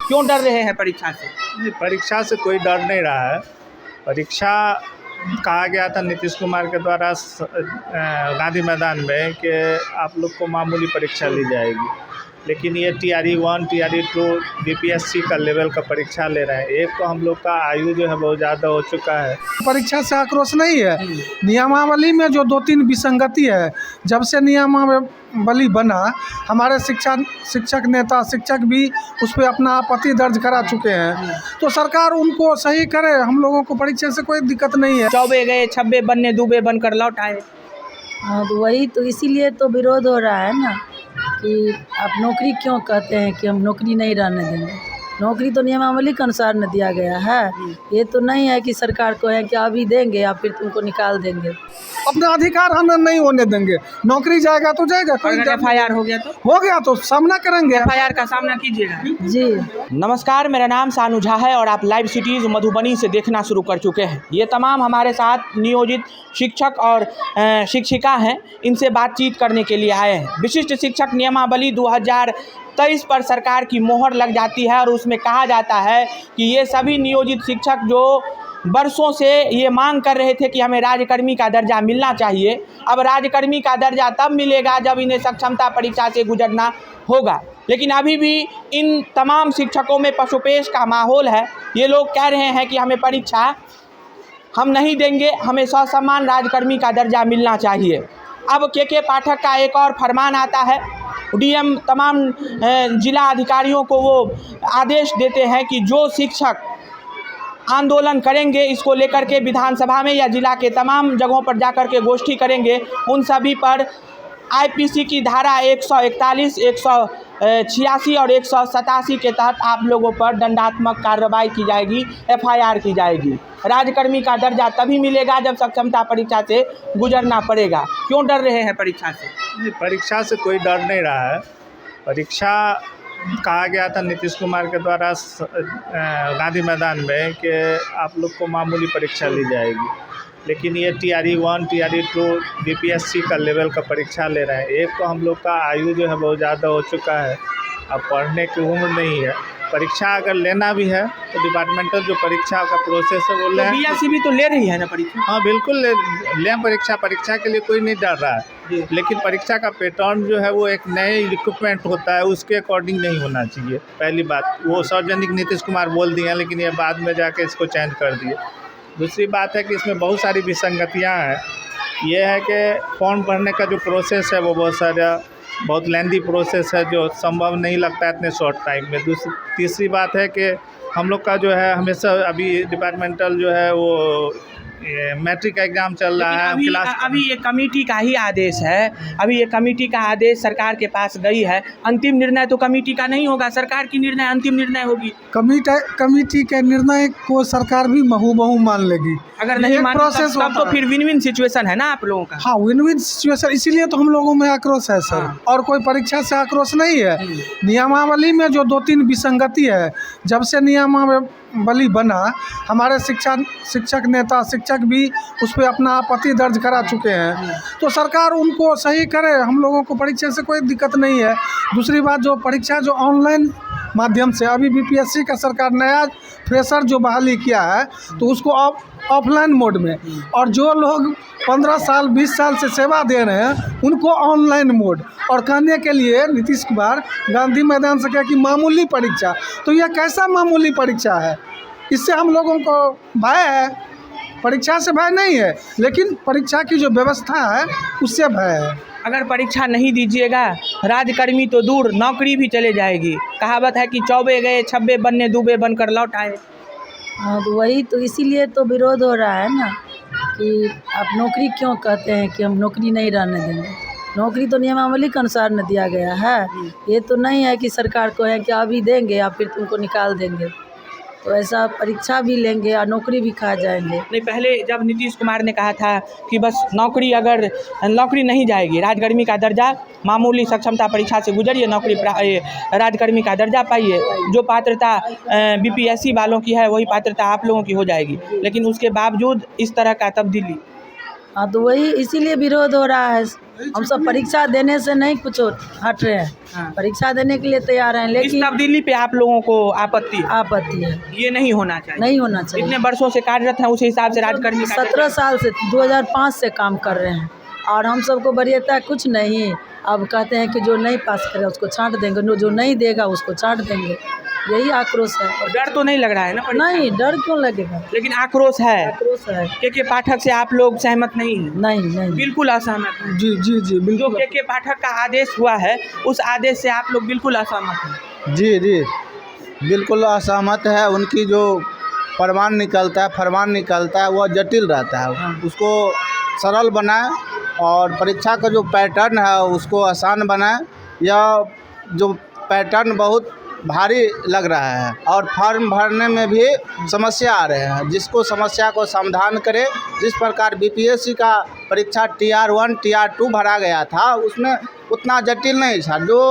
क्यों डर रहे हैं परीक्षा से? नहीं, परीक्षा से कोई डर नहीं रहा है। परीक्षा कहा गया था नीतीश कुमार के द्वारा गांधी मैदान में कि आप लोग को मामूली परीक्षा ली जाएगी, लेकिन ये TRE 1 TRE 2 BPSC का लेवल का परीक्षा ले रहे हैं। एक तो हम लोग का आयु जो है बहुत ज़्यादा हो चुका है। परीक्षा से आक्रोश नहीं है, नियमावली में जो 2-3 विसंगति है, जब से नियमावली बना हमारे शिक्षक नेता शिक्षक भी उस पर अपना आपत्ति दर्ज करा चुके हैं, तो सरकार उनको सही करे। हम लोगों को परीक्षा से कोई दिक्कत नहीं है। चौबे गए छब्बे बनने दूबे बनकर लौट आए। हाँ, तो वही तो इसीलिए तो विरोध हो रहा है ना कि आप नौकरी क्यों कहते हैं कि हम नौकरी नहीं रहने देंगे। नौकरी तो नियमावली के अनुसार न दिया गया है। ये तो नहीं है कि सरकार को है कि अभी देंगे या फिर तुमको निकाल देंगे। अपना अधिकार हमें नहीं होने देंगे। नौकरी जाएगा तो जाएगा, अगर FIR हो गया तो सामना करेंगे। FIR का सामना कीजिएगा जी। नमस्कार, मेरा नाम सानू झा है और आप लाइव सिटीज़ मधुबनी से देखना शुरू कर चुके हैं। ये तमाम हमारे साथ नियोजित शिक्षक और शिक्षिका हैं, इनसे बातचीत करने के लिए आए हैं। विशिष्ट शिक्षक नियमावली 2023 पर सरकार की मोहर लग जाती है और उसमें कहा जाता है कि ये सभी नियोजित शिक्षक जो बरसों से ये मांग कर रहे थे कि हमें राज्यकर्मी का दर्जा मिलना चाहिए, अब राज्यकर्मी का दर्जा तब मिलेगा जब इन्हें सक्षमता परीक्षा से गुजरना होगा। लेकिन अभी भी इन तमाम शिक्षकों में पशुपेश का माहौल है। ये लोग कह रहे हैं कि हमें परीक्षा हम नहीं देंगे, हमें ससम्मान राज्यकर्मी का दर्जा मिलना चाहिए। अब के पाठक का एक और फरमान आता है। DM तमाम जिला अधिकारियों को वो आदेश देते हैं कि जो शिक्षक आंदोलन करेंगे, इसको लेकर के विधानसभा में या जिला के तमाम जगहों पर जाकर के गोष्ठी करेंगे, उन सभी पर IPC की धारा 141, 186 और 187 के तहत आप लोगों पर दंडात्मक कार्रवाई की जाएगी, FIR की जाएगी। राज्यकर्मी का दर्जा तभी मिलेगा जब सक्षमता परीक्षा से गुजरना पड़ेगा। क्यों डर रहे हैं परीक्षा से? नहीं, परीक्षा से कोई डर नहीं रहा है। परीक्षा कहा गया था नीतीश कुमार के द्वारा गांधी मैदान में कि आप लोग को मामूली परीक्षा ली जाएगी, लेकिन ये TRE 1 TRE 2 BPSC का लेवल का परीक्षा ले रहे हैं। एक तो हम लोग का आयु जो है बहुत ज़्यादा हो चुका है, अब पढ़ने की उम्र नहीं है। परीक्षा अगर लेना भी है तो डिपार्टमेंटल जो परीक्षा का प्रोसेस है वो लें। BSc भी तो ले रही है ना परीक्षा? हाँ बिल्कुल लें परीक्षा के लिए कोई नहीं डर रहा है, लेकिन परीक्षा का पैटर्न जो है वो एक नए इक्विपमेंट होता है, उसके अकॉर्डिंग नहीं होना चाहिए। पहली बात, वो सार्वजनिक नीतीश कुमार बोल दिए हैं, लेकिन ये बाद में जाके इसको चेंज कर दिए। दूसरी बात है कि इसमें बहुत सारी विसंगतियाँ हैं। ये है कि फॉर्म भरने का जो प्रोसेस है वो बहुत लेंदी प्रोसेस है, जो संभव नहीं लगता है इतने शॉर्ट टाइम में। तीसरी बात है कि हम लोग का जो है हमेशा अभी डिपार्टमेंटल जो है वो मैट्रिक का एग्ज़ाम चल रहा है। अभी ये कमेटी का ही आदेश है, अभी ये कमेटी का आदेश सरकार के पास गई है। अंतिम निर्णय तो कमेटी का नहीं होगा, सरकार की निर्णय अंतिम निर्णय होगी। कमेटी के निर्णय को सरकार भी महू मान लेगी। अगर नहीं माने प्रोसेस तब तो फिर विन-विन सिचुएशन है ना आप लोगों का। हाँ, विन-विन सिचुएशन, इसीलिए तो हम लोगों में आक्रोश है सर। हाँ। और कोई परीक्षा से आक्रोश नहीं है। नियमावली में जो 2-3 विसंगति है, जब से नियमावली बना हमारे शिक्षक नेता शिक्षक भी उस पर अपना आपत्ति दर्ज करा चुके हैं, तो सरकार उनको सही करे। हम लोगों को परीक्षा से कोई दिक्कत नहीं है। दूसरी बात, जो परीक्षा जो ऑनलाइन माध्यम से अभी BPSC का सरकार नया फ्रेशर जो बहाली किया है, तो उसको ऑफलाइन मोड में, और जो लोग 15 साल 20 साल से सेवा दे रहे हैं उनको ऑनलाइन मोड। और कहने के लिए नीतीश कुमार गांधी मैदान से कहा कि मामूली परीक्षा, तो यह कैसा मामूली परीक्षा है? इससे हम लोगों को भय है, परीक्षा से भय नहीं है, लेकिन परीक्षा की जो व्यवस्था है उससे भय है। अगर परीक्षा नहीं दीजिएगा, राज्यकर्मी तो दूर, नौकरी भी चले जाएगी। कहावत है कि चौबे गए छब्बे बनने दूबे बनकर लौट आए। हाँ, तो वही तो इसीलिए तो विरोध हो रहा है ना कि आप नौकरी क्यों कहते हैं कि हम नौकरी नहीं रहने देंगे। नौकरी तो नियमावली के अनुसार न दिया गया है। ये तो नहीं है कि सरकार को है कि अभी देंगे या फिर तुमको निकाल देंगे। तो ऐसा परीक्षा भी लेंगे और नौकरी भी खा जाएंगे। नहीं, पहले जब नीतीश कुमार ने कहा था कि बस नौकरी नहीं जाएगी, राज्यकर्मी का दर्जा मामूली सक्षमता परीक्षा से गुजरिए, राज्यकर्मी का दर्जा पाइए, जो पात्रता BPSC वालों की है वही पात्रता आप लोगों की हो जाएगी। लेकिन उसके बावजूद इस तरह का तब्दीली हाँ तो वही इसीलिए विरोध हो रहा है। हम सब परीक्षा देने से नहीं कुछ हट रहे हैं, हाँ। परीक्षा देने के लिए तैयार हैं, इस लेकिन तब्दीली पे आप लोगों को आपत्ति है? आपत्ति है, ये नहीं होना चाहिए। नहीं होना चाहिए। इतने वर्षों से कार्यरत हैं, उस हिसाब से राजकर्मी का 17 साल से 2005 से काम कर रहे हैं और हम सबको वरीयता कुछ नहीं। अब कहते हैं कि जो नहीं पास करे उसको छांट देंगे, जो नहीं देगा उसको छांट देंगे, यही आक्रोश है। और डर तो नहीं लग रहा है ना परीक्षा? नहीं, डर क्यों लगेगा, लेकिन आक्रोश है। आक्रोश है। के पाठक से आप लोग सहमत नहीं हैं? नहीं नहीं, बिल्कुल असहमत हैं। जी जी जी जो बिल्कुल। के पाठक का आदेश हुआ है उस आदेश से आप लोग बिल्कुल असहमत हैं? जी जी बिल्कुल असहमत है। उनकी जो फरमान निकलता है वह जटिल रहता है, उसको सरल बनाए और परीक्षा का जो पैटर्न है उसको आसान बनाए। यह जो पैटर्न बहुत भारी लग रहा है और फॉर्म भरने में भी समस्या आ रहे हैं, जिसको समस्या को समाधान करे। जिस प्रकार बीपीएससी का परीक्षा TR1 TR2 भरा गया था उसमें उतना जटिल नहीं था। जो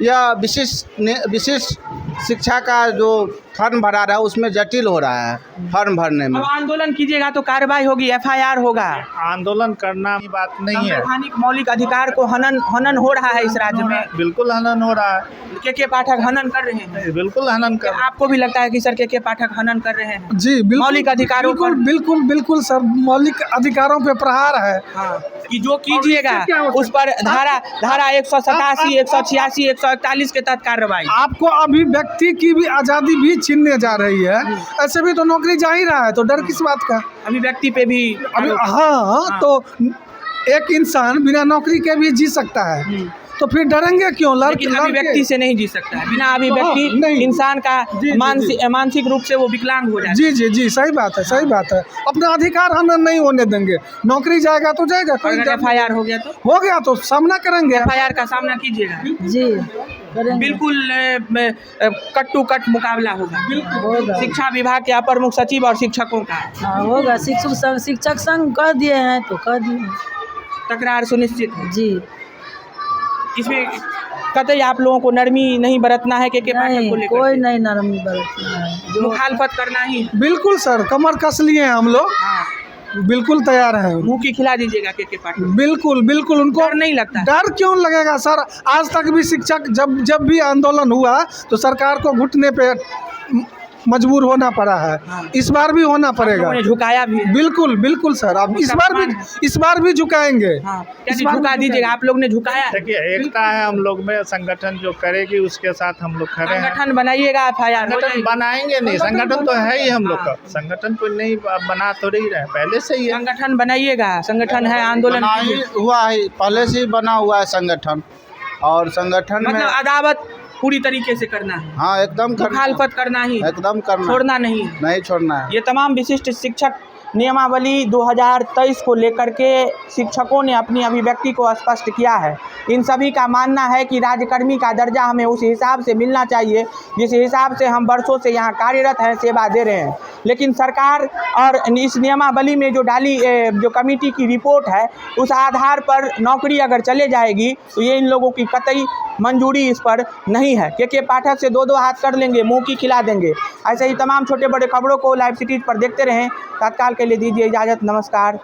यह विशिष्ट शिक्षा का जो फॉर्म भरा रहा है उसमें जटिल हो रहा है फॉर्म भरने में। अब आंदोलन कीजिएगा तो कार्रवाई होगी, FIR होगा। आंदोलन करना की बात नहीं है। संवैधानिक मौलिक अधिकार को हनन हो रहा है इस राज्य में। बिल्कुल हनन हो रहा है, के पाठक हनन कर रहे हैं। बिल्कुल हनन कर। आपको भी लगता है कि सर के पाठक हनन कर रहे हैं? जी बिल्कुल, मौलिक अधिकारों पर? बिल्कुल सर, मौलिक अधिकारों पे प्रहार है। हाँ, कि जो कीजिएगा उस पर धारा 187, 186, 141 के तहत कार्रवाई। आपको अभिव्यक्ति की भी आज़ादी भी छीनने जा रही है। ऐसे भी तो नौकरी जा ही रहा है, तो डर किस बात का? अभिव्यक्ति पे भी अभी हाँ, तो एक इंसान बिना नौकरी के भी जी सकता है, तो फिर डरेंगे क्यों? लेकिन अभिव्यक्ति से नहीं जी सकता है। बिना अभिव्यक्ति इंसान का मानसिक रूप से वो विकलांग हो जाए। जी जी जी, सही बात है, सही बात है। अपना अधिकार हनन नहीं होने देंगे। नौकरी जाएगा तो जाएगा, कोई अगर FIR हो गया तो सामना करेंगे। FIR का सामना कीजिएगा। जी करेंगे। बिल्कुल कट टू कट मुकाबला होगा। होगा। शिक्षा विभाग के अपर मुख्य सचिव और शिक्षकों का हाँ होगा। शिक्षक संघ कह दिए हैं तो कह दिए, तकरार सुनिश्चित है। जी इसमें कतई आप लोगों को नरमी नहीं बरतना है के पाठक नहीं, को लेकर? कोई नहीं नरमी बरतना है। जो मुखालफत करना ही है। बिल्कुल सर, कमर कस लिए हैं हम लोग, हाँ, बिल्कुल तैयार हैं। मुंह की खिला दीजिएगा के पाठक। बिल्कुल उनको डर नहीं लगता है? डर क्यों लगेगा सर? आज तक भी शिक्षक जब भी आंदोलन हुआ तो सरकार को घुटने पे मजबूर होना पड़ा है। हाँ। इस बार भी होना पड़ेगा। उन्हें झुकाया भी है। बिल्कुल सर, अब इस बार भी झुकाएंगे। हाँ, झुका दीजिएगा। आप लोग ने झुकाया। देखिए, एकता है हम लोग में, संगठन जो करेगी उसके साथ हम लोग खड़े हैं। संगठन बनाइएगा, FIR संगठन बनाएंगे नहीं, संगठन तो है ही हम लोग का। संगठन कोई नहीं बना तो नहीं रहे, पहले से ही है। संगठन बनाइएगा, संगठन है, आंदोलन हुआ है, पहले से ही बना हुआ है संगठन। और संगठन में मतलब अदावत पूरी तरीके से करना है। हाँ एकदम मुखालफत करना ही, एकदम करना, छोड़ना नहीं छोड़ना है। ये तमाम विशिष्ट शिक्षक नियमावली 2023 को लेकर के शिक्षकों ने अपनी अभिव्यक्ति को स्पष्ट किया है। इन सभी का मानना है कि राजकर्मी का दर्जा हमें उस हिसाब से मिलना चाहिए जिस हिसाब से हम वर्षों से यहाँ कार्यरत हैं, सेवा दे रहे हैं। लेकिन सरकार और इस नियमावली में जो डाली जो कमेटी की रिपोर्ट है उस आधार पर नौकरी अगर चले जाएगी तो ये इन लोगों की कतई मंजूरी इस पर नहीं है। के पाठक से दो हाथ कर लेंगे, मुंह की खिला देंगे। ऐसे ही तमाम छोटे बड़े खबरों को लाइव सिटीज पर देखते रहें। तत्काल के लिए दीजिए इजाज़त, नमस्कार।